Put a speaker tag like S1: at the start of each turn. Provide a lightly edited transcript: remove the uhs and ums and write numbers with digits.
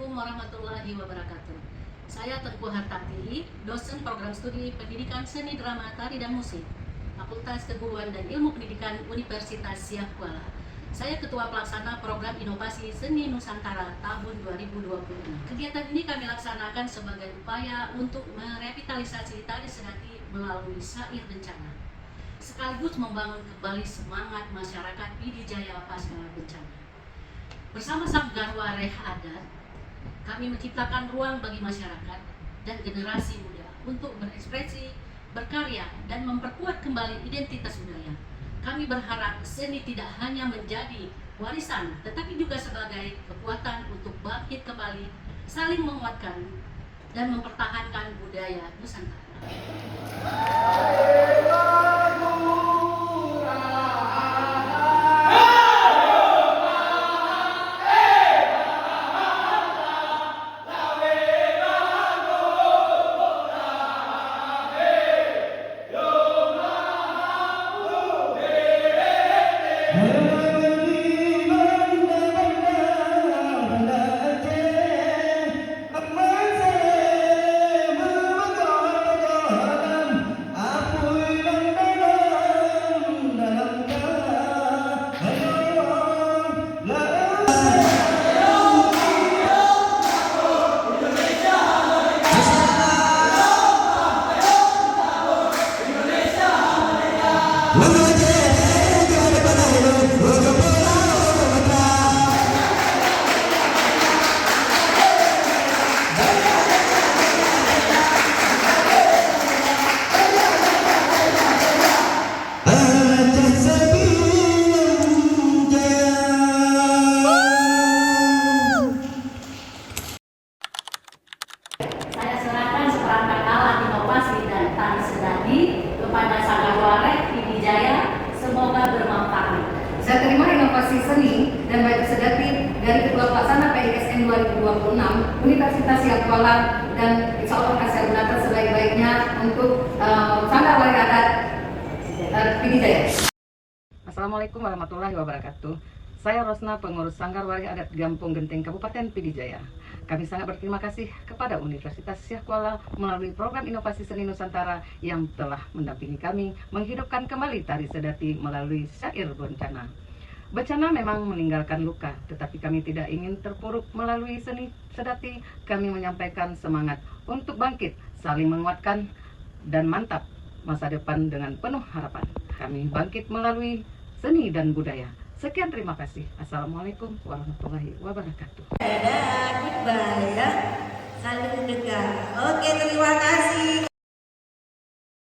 S1: Assalamualaikum warahmatullahi wabarakatuh. Saya Teguh Hartati, dosen program studi pendidikan seni drama tari dan musik, Fakultas Keguruan dan Ilmu Pendidikan Universitas Siak Kuala. Saya Ketua Pelaksana Program Inovasi Seni Nusantara tahun 2020. Kegiatan ini kami laksanakan sebagai upaya untuk merevitalisasi tari sedati melalui syair bencana, sekaligus membangun kembali semangat masyarakat Pidijaya pasca bencana. Bersama Sanggar Wareh Adat, kami menciptakan ruang bagi masyarakat dan generasi muda untuk berekspresi, berkarya, dan memperkuat kembali identitas budaya. Kami berharap seni tidak hanya menjadi warisan, tetapi juga sebagai kekuatan untuk bangkit kembali, saling menguatkan, dan mempertahankan budaya Nusantara. Saya serahkan seperangkat alat inovasi dan tari sedati kepada Sanggar Wareh Pidijaya. Semoga bermanfaat.
S2: Saya terima inovasi seni dan baju sedati dari Ketua Pelaksana PISN 2026 Universitas Siak Kuala, dan insya Allah akan saya gunakan sebaik-baiknya untuk Sanggar Wareh Adat Pidijaya.
S3: Assalamualaikum warahmatullahi wabarakatuh. Saya Rosna, pengurus Sanggar Wareh Adat Gampung Genting Kabupaten Pidijaya. Kami sangat berterima kasih kepada Universitas Siak Kuala melalui program Inovasi Seni Nusantara yang telah mendampingi kami menghidupkan kembali tari sedati melalui syair bencana. Bencana memang meninggalkan luka, tetapi kami tidak ingin terpuruk. Melalui seni sedati, kami menyampaikan semangat untuk bangkit, saling menguatkan, dan mantap masa depan dengan penuh harapan. Kami bangkit melalui seni dan budaya. Sekian, terima kasih. Assalamualaikum warahmatullahi wabarakatuh.
S4: Ada goodbye ya, saling dengar. Oke, terima kasih.